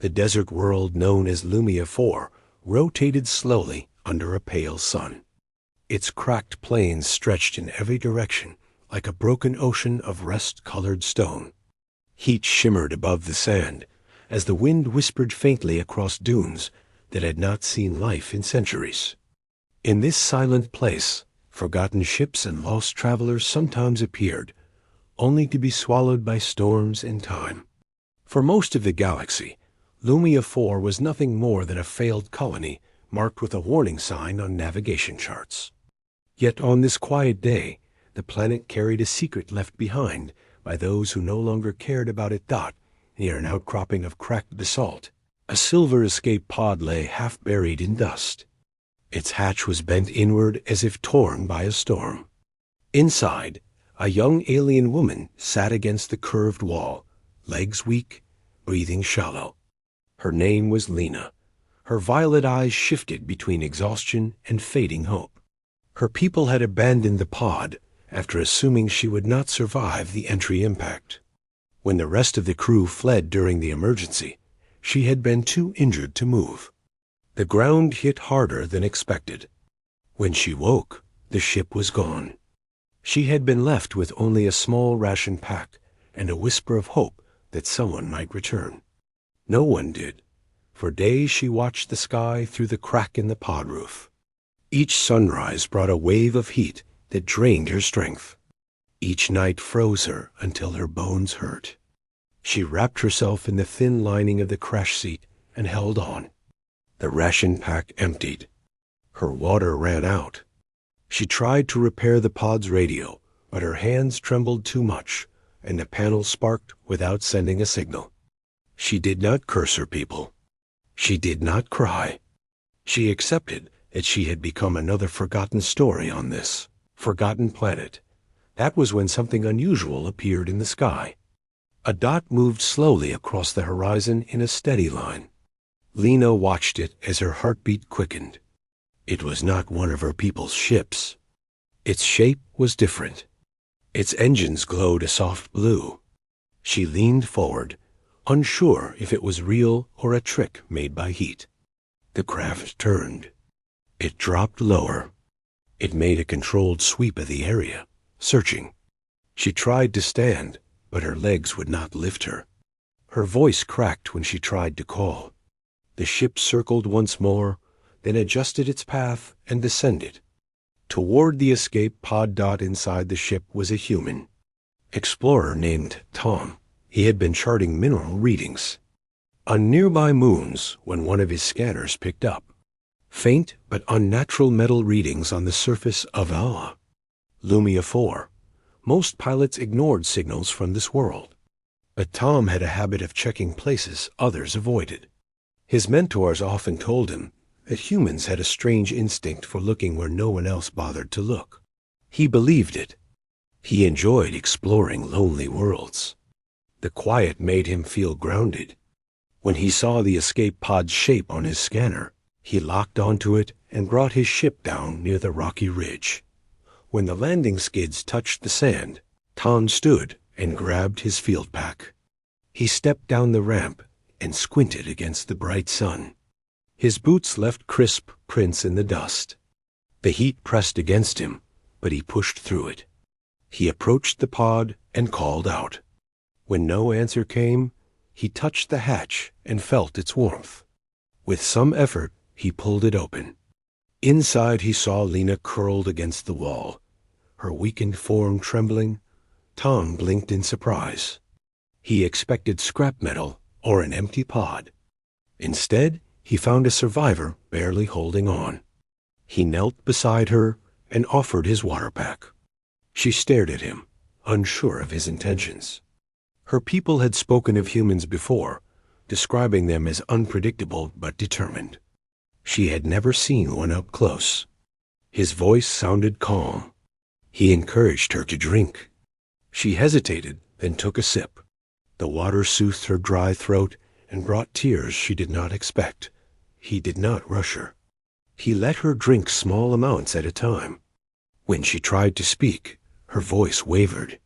The desert world known as Lumia 4 rotated slowly under a pale sun. Its cracked plains stretched in every direction like a broken ocean of rust-colored stone. Heat shimmered above the sand as the wind whispered faintly across dunes that had not seen life in centuries. In this silent place, forgotten ships and lost travelers sometimes appeared, only to be swallowed by storms and time. For most of the galaxy, Lumia 4 was nothing more than a failed colony marked with a warning sign on navigation charts. Yet on this quiet day, the planet carried a secret left behind by those who no longer cared about it. Near an outcropping of cracked basalt, a silver escape pod lay half buried in dust. Its hatch was bent inward as if torn by a storm. Inside, a young alien woman sat against the curved wall, legs weak, breathing shallow. Her name was Lena. Her violet eyes shifted between exhaustion and fading hope. Her people had abandoned the pod after assuming she would not survive the entry impact. When the rest of the crew fled during the emergency, she had been too injured to move. The ground hit harder than expected. When she woke, the ship was gone. She had been left with only a small ration pack and a whisper of hope that someone might return. No one did. For days she watched the sky through the crack in the pod roof. Each sunrise brought a wave of heat that drained her strength. Each night froze her until her bones hurt. She wrapped herself in the thin lining of the crash seat and held on. The ration pack emptied. Her water ran out. She tried to repair the pod's radio, but her hands trembled too much, and the panel sparked without sending a signal. She did not curse her people. She did not cry. She accepted that she had become another forgotten story on this forgotten planet. That was when something unusual appeared in the sky. A dot moved slowly across the horizon in a steady line. Lena watched it as her heartbeat quickened. It was not one of her people's ships. Its shape was different. Its engines glowed a soft blue. She leaned forward, unsure if it was real or a trick made by heat. The craft turned. It dropped lower. It made a controlled sweep of the area, searching. She tried to stand, but her legs would not lift her. Her voice cracked when she tried to call. The ship circled once more, then adjusted its path and descended. Toward the escape pod. Inside the ship was a human. Explorer named Tom. He had been charting mineral readings on nearby moons when one of his scanners picked up faint but unnatural metal readings on the surface of Lumia 4. Most pilots ignored signals from this world, but Tom had a habit of checking places others avoided. His mentors often told him that humans had a strange instinct for looking where no one else bothered to look. He believed it. He enjoyed exploring lonely worlds. The quiet made him feel grounded. When he saw the escape pod's shape on his scanner, he locked onto it and brought his ship down near the rocky ridge. When the landing skids touched the sand, Tom stood and grabbed his field pack. He stepped down the ramp and squinted against the bright sun. His boots left crisp prints in the dust. The heat pressed against him, but he pushed through it. He approached the pod and called out. When no answer came, he touched the hatch and felt its warmth. With some effort, he pulled it open. Inside he saw Lena curled against the wall, her weakened form trembling. Tom blinked in surprise. He expected scrap metal or an empty pod. Instead, he found a survivor barely holding on. He knelt beside her and offered his water pack. She stared at him, unsure of his intentions. Her people had spoken of humans before, describing them as unpredictable but determined. She had never seen one up close. His voice sounded calm. He encouraged her to drink. She hesitated, then took a sip. The water soothed her dry throat and brought tears she did not expect. He did not rush her. He let her drink small amounts at a time. When she tried to speak, her voice wavered.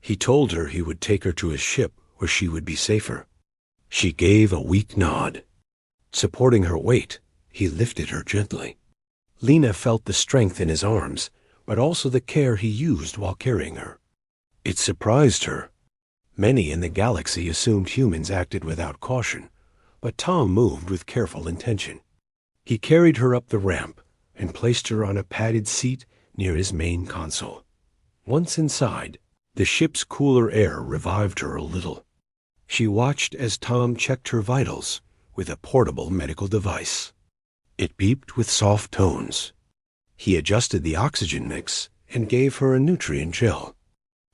He told her he would take her to his ship where she would be safer. She gave a weak nod. Supporting her weight, he lifted her gently. Lena felt the strength in his arms, but also the care he used while carrying her. It surprised her. Many in the galaxy assumed humans acted without caution, but Tom moved with careful intention. He carried her up the ramp and placed her on a padded seat near his main console. Once inside, the ship's cooler air revived her a little. She watched as Tom checked her vitals with a portable medical device. It beeped with soft tones. He adjusted the oxygen mix and gave her a nutrient gel.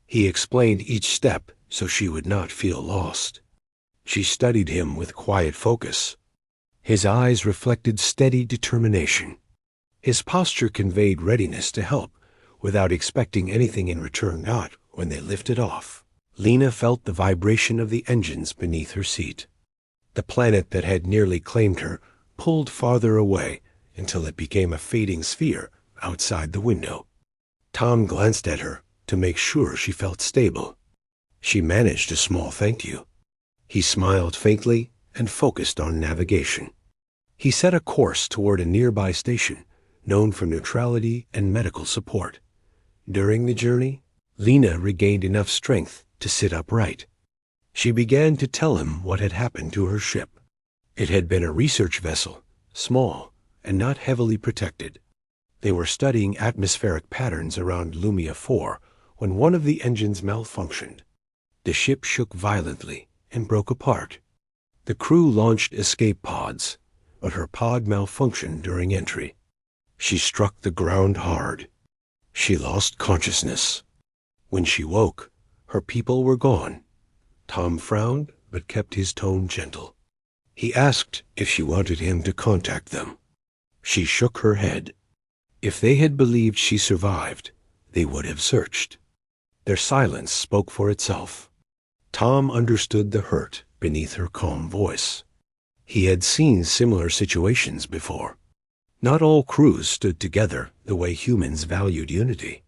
He explained each step so she would not feel lost. She studied him with quiet focus. His eyes reflected steady determination. His posture conveyed readiness to help, without expecting anything in return. Not when they lifted off. Lena felt the vibration of the engines beneath her seat. The planet that had nearly claimed her pulled farther away until it became a fading sphere outside the window. Tom glanced at her to make sure she felt stable. She managed a small thank you. He smiled faintly and focused on navigation. He set a course toward a nearby station, known for neutrality and medical support. During the journey, Lena regained enough strength to sit upright. She began to tell him what had happened to her ship. It had been a research vessel, small and not heavily protected. They were studying atmospheric patterns around Lumia 4 when one of the engines malfunctioned. The ship shook violently and broke apart. The crew launched escape pods, but her pod malfunctioned during entry. She struck the ground hard. She lost consciousness. When she woke, her people were gone. Tom frowned, but kept his tone gentle. He asked if she wanted him to contact them. She shook her head. If they had believed she survived, they would have searched. Their silence spoke for itself. Tom understood the hurt beneath her calm voice. He had seen similar situations before. Not all crews stood together the way humans valued unity.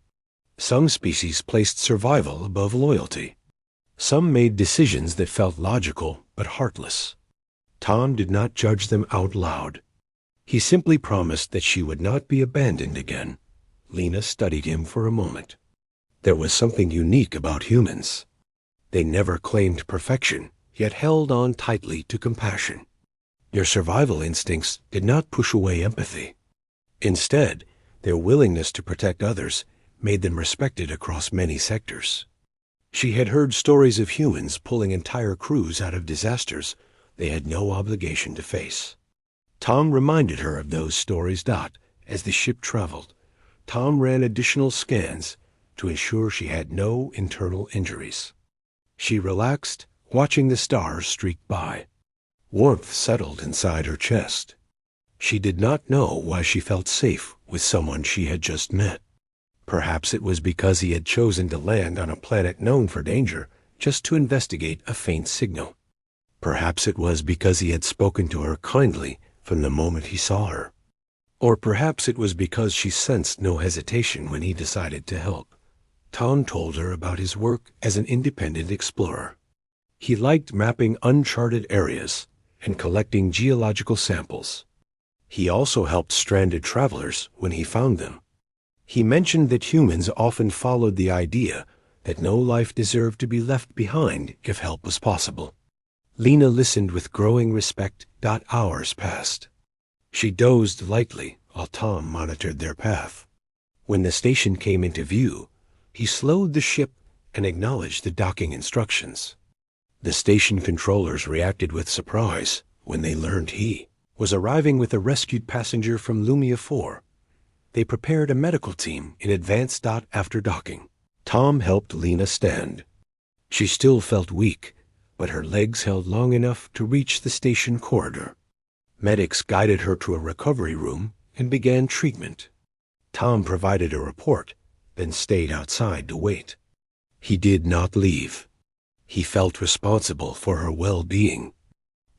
Some species placed survival above loyalty. Some made decisions that felt logical but heartless. Tom did not judge them out loud. He simply promised that she would not be abandoned again. Lena studied him for a moment. There was something unique about humans. They never claimed perfection, yet held on tightly to compassion. Their survival instincts did not push away empathy. Instead, their willingness to protect others made them respected across many sectors. She had heard stories of humans pulling entire crews out of disasters they had no obligation to face. Tom reminded her of those stories. As the ship traveled, Tom ran additional scans to ensure she had no internal injuries. She relaxed, watching the stars streak by. Warmth settled inside her chest. She did not know why she felt safe with someone she had just met. Perhaps it was because he had chosen to land on a planet known for danger just to investigate a faint signal. Perhaps it was because he had spoken to her kindly from the moment he saw her. Or perhaps it was because she sensed no hesitation when he decided to help. Tom told her about his work as an independent explorer. He liked mapping uncharted areas and collecting geological samples. He also helped stranded travelers when he found them. He mentioned that humans often followed the idea that no life deserved to be left behind if help was possible. Lena listened with growing respect. Hours passed. She dozed lightly while Tom monitored their path. When the station came into view, he slowed the ship and acknowledged the docking instructions. The station controllers reacted with surprise when they learned he was arriving with a rescued passenger from Lumia 4. They prepared a medical team in advance. After docking, Tom helped Lena stand. She still felt weak, but her legs held long enough to reach the station corridor. Medics guided her to a recovery room and began treatment. Tom provided a report, then stayed outside to wait. He did not leave. He felt responsible for her well-being.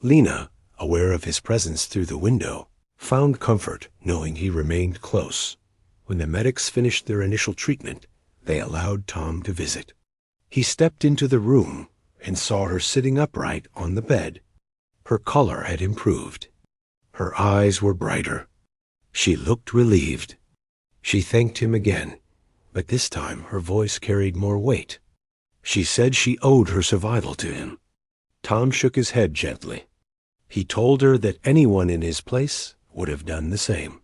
Lena, aware of his presence through the window, found comfort knowing he remained close. When the medics finished their initial treatment, they allowed Tom to visit. He stepped into the room and saw her sitting upright on the bed, Her color had improved. Her eyes were brighter. She looked relieved. She thanked him again, but this time her voice carried more weight. She said she owed her survival to him. Tom shook his head gently. He told her that anyone in his place would have done the same.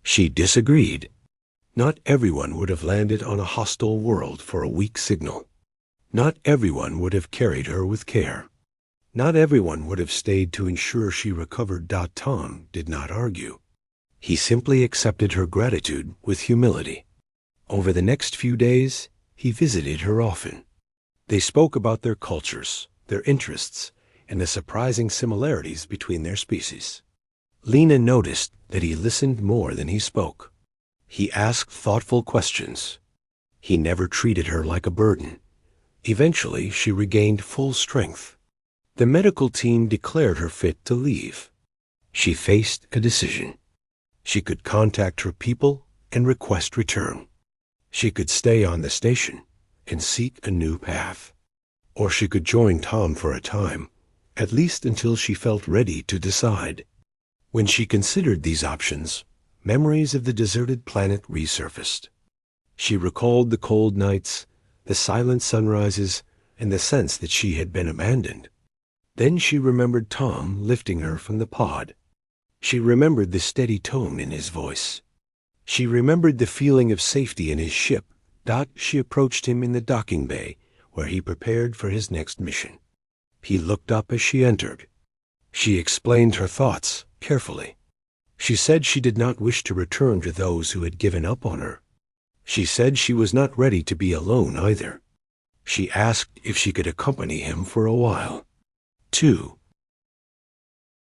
She disagreed. Not everyone would have landed on a hostile world for a weak signal. Not everyone would have carried her with care. Not everyone would have stayed to ensure she recovered. Tom did not argue. He simply accepted her gratitude with humility. Over the next few days, he visited her often. They spoke about their cultures, their interests, and the surprising similarities between their species. Lena noticed that he listened more than he spoke. He asked thoughtful questions. He never treated her like a burden. Eventually, she regained full strength. The medical team declared her fit to leave. She faced a decision. She could contact her people and request return. She could stay on the station and seek a new path. Or she could join Tom for a time, at least until she felt ready to decide. When she considered these options, memories of the deserted planet resurfaced. She recalled the cold nights, the silent sunrises, and the sense that she had been abandoned. Then she remembered Tom lifting her from the pod. She remembered the steady tone in his voice. She remembered the feeling of safety in his ship. She approached him in the docking bay, where he prepared for his next mission. He looked up as she entered. She explained her thoughts carefully. She said she did not wish to return to those who had given up on her. She said she was not ready to be alone either. She asked if she could accompany him for a while. 2.